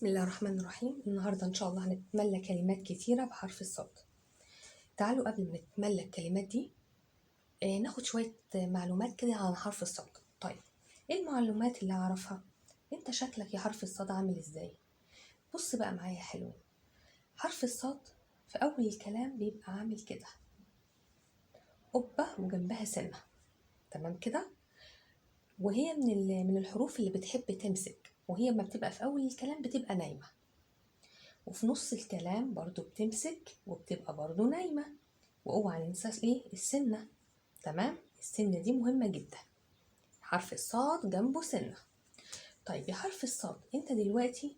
بسم الله الرحمن الرحيم. النهاردة إن شاء الله هنتملى كلمات كتيرة بحرف الصاد. تعالوا قبل ما نتملى الكلمات دي ناخد شوية معلومات كده عن حرف الصاد. طيب إيه المعلومات اللي أعرفها؟ أنت شكلك يا حرف الصاد عامل إزاي؟ بص بقى معايا يا حلوين. حرف الصاد في أول الكلام بيبقى عامل كده قبة وجنبها سنة، تمام كده؟ وهي من الحروف اللي بتحب تمسك، وهي ما بتبقى في أول الكلام بتبقى نايمة، وفي نص الكلام برضو بتمسك وبتبقى برضو نايمة. واوعى ننسى ايه؟ السنة. تمام، السنة دي مهمة جدا. حرف الصاد جنبه سنة. طيب يا حرف الصاد انت دلوقتي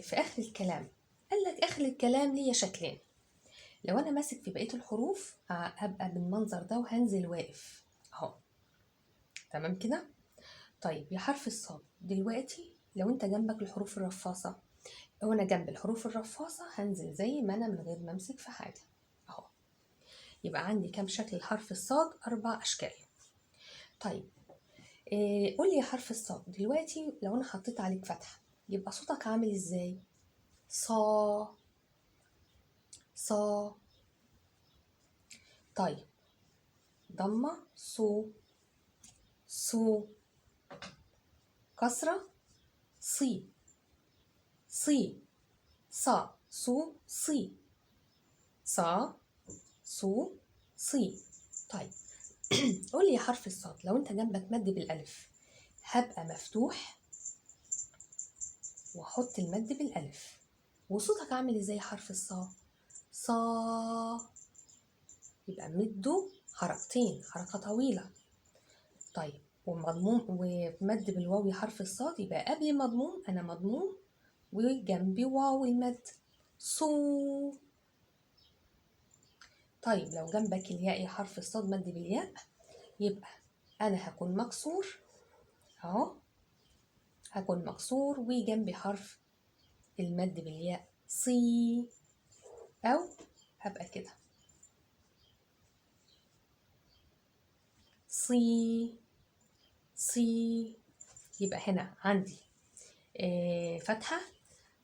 في اخر الكلام قال لك اخر الكلام ليا شكلين. لو انا ماسك في بقية الحروف هبقى بالمنظر ده وهنزل واقف اهو، تمام كده. طيب يا حرف الصاد دلوقتي لو انت جنبك الحروف الرفاصة، لو انا جنب الحروف الرفاصة هنزل زي ما انا من غير ما امسك في حاجة اهو. يبقى عندي كام شكل لحرف الصاد؟ 4 اشكال. طيب قولي يا حرف الصاد دلوقتي لو انا حطيت عليك فتحة يبقى صوتك عامل ازاي؟ صا صا. طيب ضمة صو صو. كسرة صي صي. صا صو صي صا صو صي. طيب قولي يا حرف الصاد لو انت جنبك مد بالالف هبقى مفتوح واحط المد بالالف، وصوتك عامل ازاي حرف الصا؟ صا. يبقى مده حركتين، حركة طويلة. طيب ومضموم ومد بالواو حرف الصاد يبقى قبل مضموم انا مضموم وجنبي واو المد صو. طيب لو جنبك الياء حرف الصاد مد بالياء يبقى انا هكون مكسور اهو، هكون مكسور وجنبي حرف المد بالياء صي، او هبقى كده صي صي. يبقى هنا عندي فتحة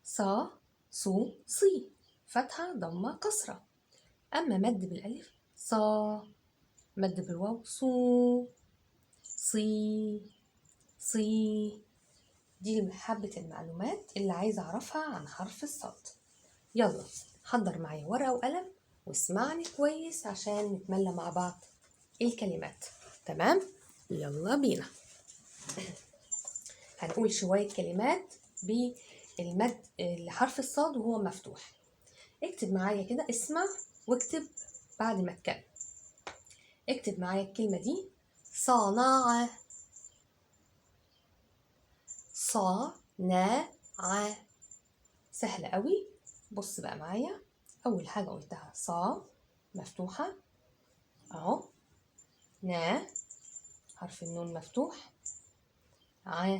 صا صو صي، فتحة ضمة كسرة. أما مد بالألف صا، مد بالواو صو صي صي. دي حبة المعلومات اللي عايزة أعرفها عن حرف الصاد. يلا حضر معايا ورقة وقلم واسمعني كويس عشان نتملى مع بعض الكلمات. تمام؟ يلا بينا. هنقول شوية كلمات بالمد لحرف الصاد وهو مفتوح. اكتب معايا كده، اسمع واكتب بعد ما اتكلم. اكتب معايا الكلمة دي صناعة. صناعة. سهلة قوي. بص بقى معايا، أول حاجة قلتها صا مفتوحة أهو، نا حرف النون مفتوح، ع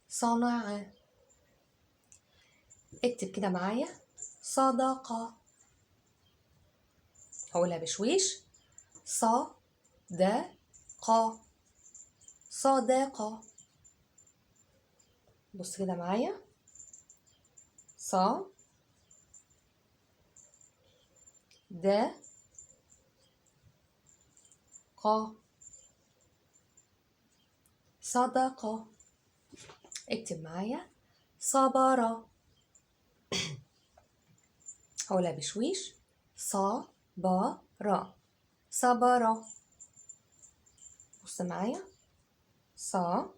صناعة. اكتب كده معايا صداقة. هقولها بشويش صداقة صداقة. بص كده معايا صا دا قا صداقة. اكتب معايا صبارة. هقولها بشويش صبارة صبارة. بص معايا صا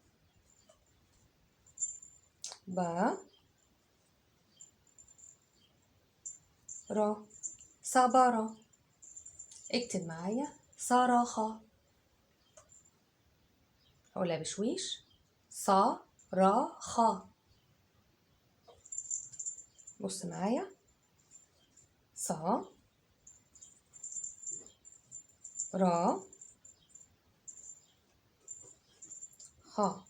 با را صبارة. اكتب معايا صراخة. هقولها بشويش صراخة. بص معايا صا را خا.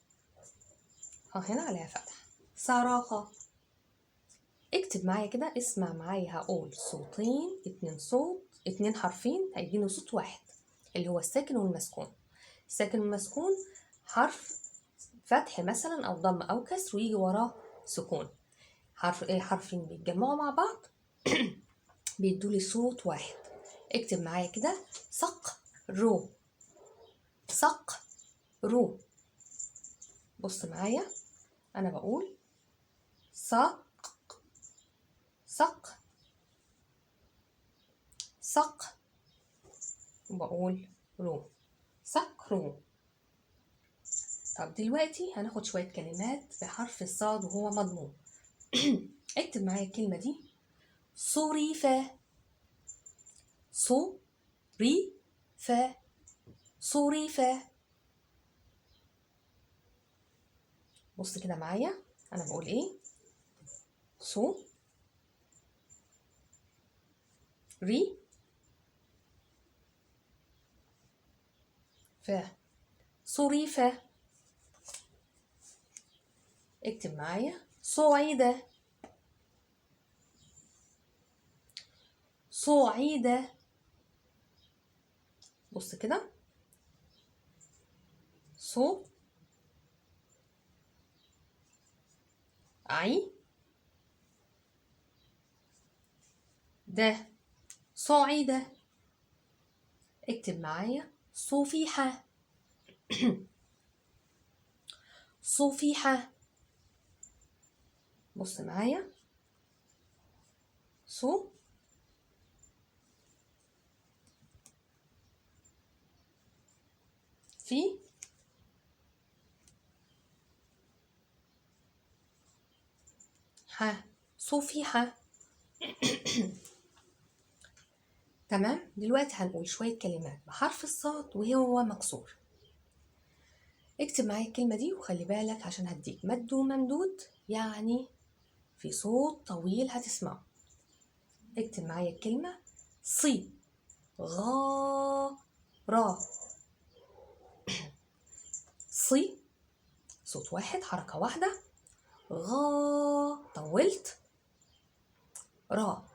ها هنا عليها فتح صراخة. اكتب معايا كده، اسمع معايا هقول صوتين، 2 صوت، 2 حرفين هيدينوا صوت واحد اللي هو الساكن والمسكون. الساكن والمسكون حرف فتح مثلا أو ضم أو كسر ويجي وراه سكون. حرفين بيتجمعوا مع بعض بيدولي صوت واحد. اكتب معايا كده: صق رو، صق رو. بص معايا، أنا بقول صق، صق، صق، وبقول رو، صق رو. طب دلوقتي هناخد شوية كلمات بحرف الصاد وهو مضموم. اكتب معايا الكلمة دي: صريفة، صريفة، صريفة. بص كده معايا، أنا بقول إيه؟ صو ري ف، صريفة. اكتب معايا: صعيدة، صعيدة. بص كده: صو عي ده، صعيدة. اكتب معايا: صفيحة، صفيحة. بص معايا: صو في ح، صفيحة. تمام. دلوقتي هنقول شوية كلمات بحرف الصاد وهو مكسور. اكتب معايا الكلمة دي وخلي بالك عشان هديك مد وممدود، يعني في صوت طويل هتسمعه. اكتب معايا الكلمة: صي غا را، صي صوت واحد حركة واحدة، غا طولت، را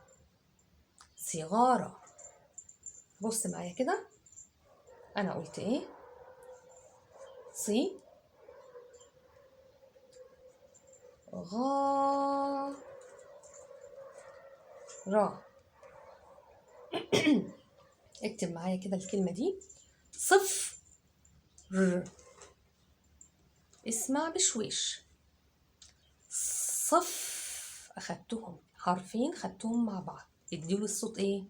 صغارة. بص معايا كده، أنا قلت إيه؟ صي غا را. اكتب معايا كده الكلمة دي: صف ر، اسمع بشويش، صف. أخدتهم حرفين، خدتهم مع بعض اديله الصوت إيه؟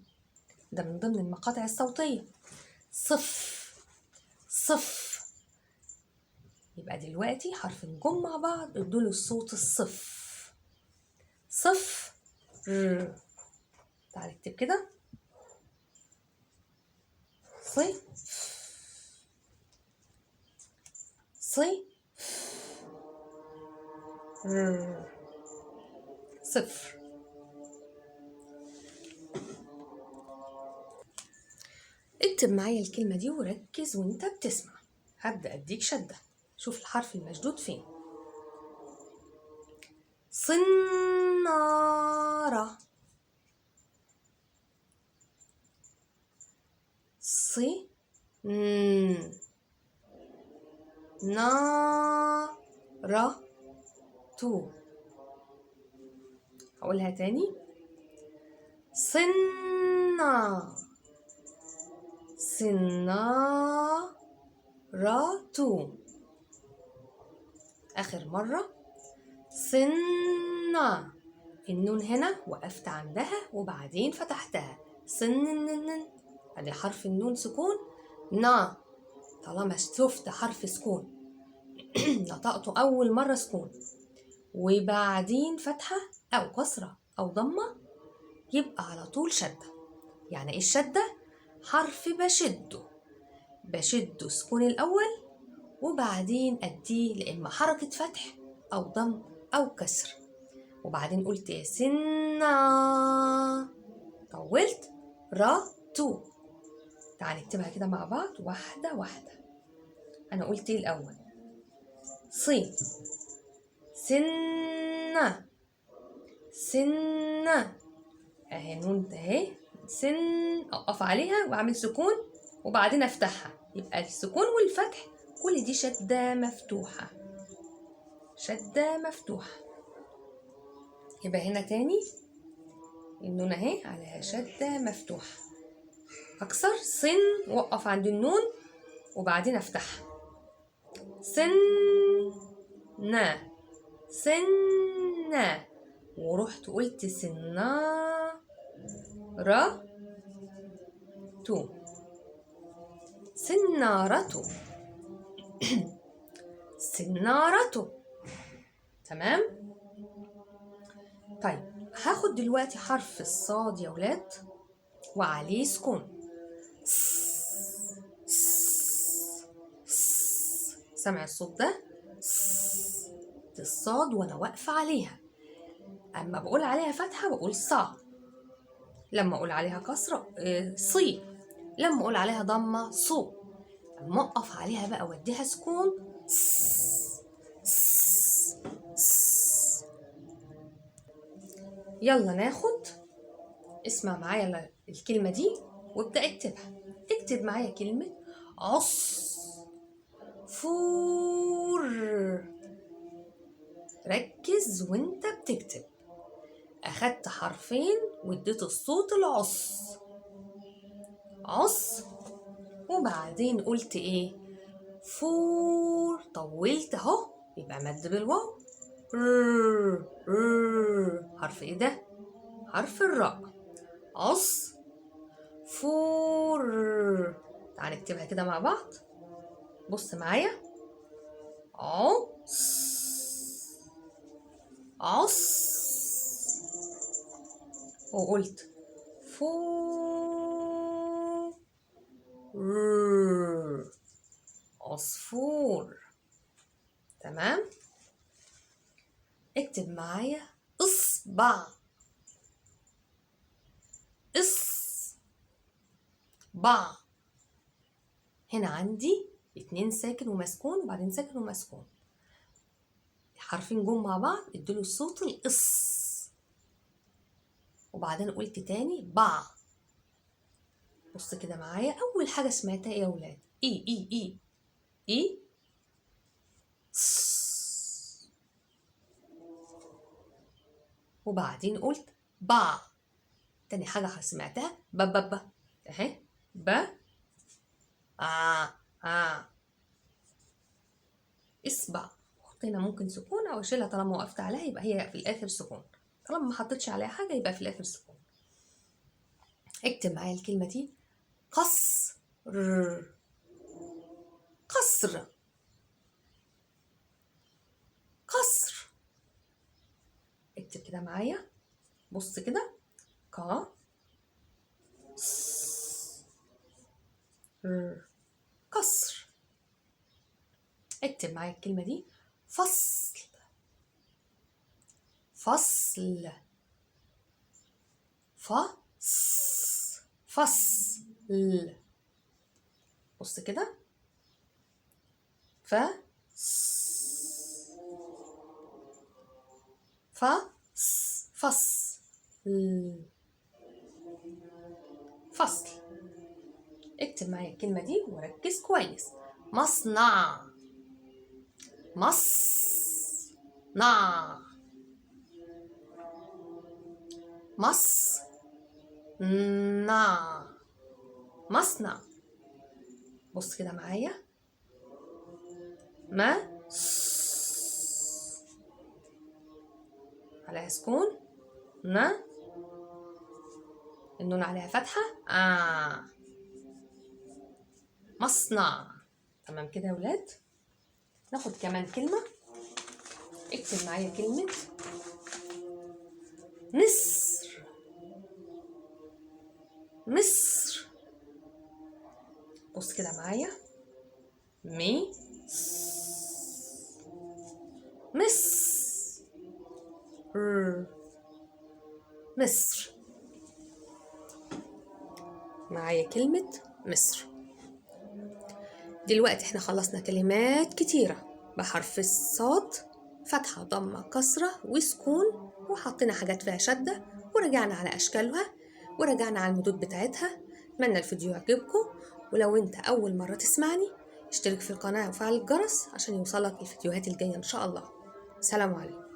ده من ضمن المقاطع الصوتية. صف، صف. يبقى دلوقتي حرفين جم مع بعض ادوله الصوت الصف، صف ر. تعالى اكتب كده: صي، صي ر، صفر. اكتب معايا الكلمة دي وركز وانت بتسمع. هبدأ اديك شدة، شوف الحرف المشدود فين. صنارة، صي نارة تو. هقولها تاني: صنا، صنارة. آخر مرة: صنا، النون هنا وقفت عندها وبعدين فتحتها، صن. ادي حرف النون سكون، نا طالما شفت حرف سكون نطقته أول مرة سكون وبعدين فتحة أو كسرة أو ضمة يبقى على طول شدة. يعني إيه الشدة؟ حرف بشده سكون الأول وبعدين أديه لإما حركة فتح أو ضم أو كسر. وبعدين قلت يا سنة، طولت را تو. تعالي نكتبها كده مع بعض واحدة واحدة. أنا قلت إيه الأول؟ صي، سنة، سنة. أهي نون أهي، سن أقف عليها وأعمل سكون وبعدين أفتحها، يبقى السكون والفتح كل دي شدة مفتوحة. شدة مفتوحة. يبقى هنا تاني النون اهي عليها شدة مفتوحة. أكسر صن، وقف عند النون وبعدين أفتحها. سن نا سنة، ورحت قلت سنارة تو سنارته سنارته. تمام. طيب هاخد دلوقتي حرف الصاد يا ولاد وعليه سكون. سمع الصوت ده؟ الصاد وانا واقفة عليها. اما بقول عليها فتحة بقول صا، لما اقول عليها كسرة صي، لما اقول عليها ضمة صو. اما اقف عليها بقى واديها سكون يلا ناخد، اسمع معايا الكلمة دي وابدأ اكتبها. اكتب معايا كلمة عصفور. ركز وانت بتكتب. اخدت حرفين واديت الصوت العص، عص، وبعدين قلت ايه؟ فور. طولت اهو، يبقى مد بالواو. حرف ايه ده؟ حرف الراء. عص فور. تعال نكتبها كده مع بعض. بص معايا. عص عص، وقلت فور. عصفور. تمام. اكتب معايا اصبع. اصبع. هنا عندي 2 ساكن ومسكون وبعدين ساكن ومسكون، حرفين جم مع بعض اديله الصوت الاص، وبعدين قلت تاني باع. بص كده معايا، اول حاجه سمعتها ايه يا ولاد؟ اي اي اي اي وبعدين قلت باع. تاني حاجه سمعتها با با با اهي با اصبع. حط هنا ممكن سكون او اشيلها، طالما وقفت عليها يبقى هي في الاخر سكون، طالما ما حطيتش عليها حاجه يبقى في الاخر سكون. اكتب معايا الكلمه دي قصر. قصر. قصر. اكتب كده معايا. بص كده. قصر. اكتب معايا الكلمة دي فصل. فصل. فصل. بص كده. فصل. فصل. اكتب معايا الكلمة دي وركز كويس. مصنع. مصنع. مصنع. مصنع. بص كده معايا. عليها سكون. النون عليها فتحة. مصنع. تمام كده يا ولاد. ناخد كمان كلمة. اكتب معايا كلمة مصر. مصر. بص كده معايا. مصر. معايا كلمة مصر. دلوقتي احنا خلصنا كلمات كتيرة بحرف الصاد، فتحة ضمة كسرة وسكون، وحطينا حاجات فيها شدة، ورجعنا على أشكالها، ورجعنا على المدود بتاعتها. أتمنى الفيديو يعجبكم، ولو انت أول مرة تسمعني اشترك في القناة وفعل الجرس عشان يوصلك الفيديوهات الجاية إن شاء الله. سلام عليكم.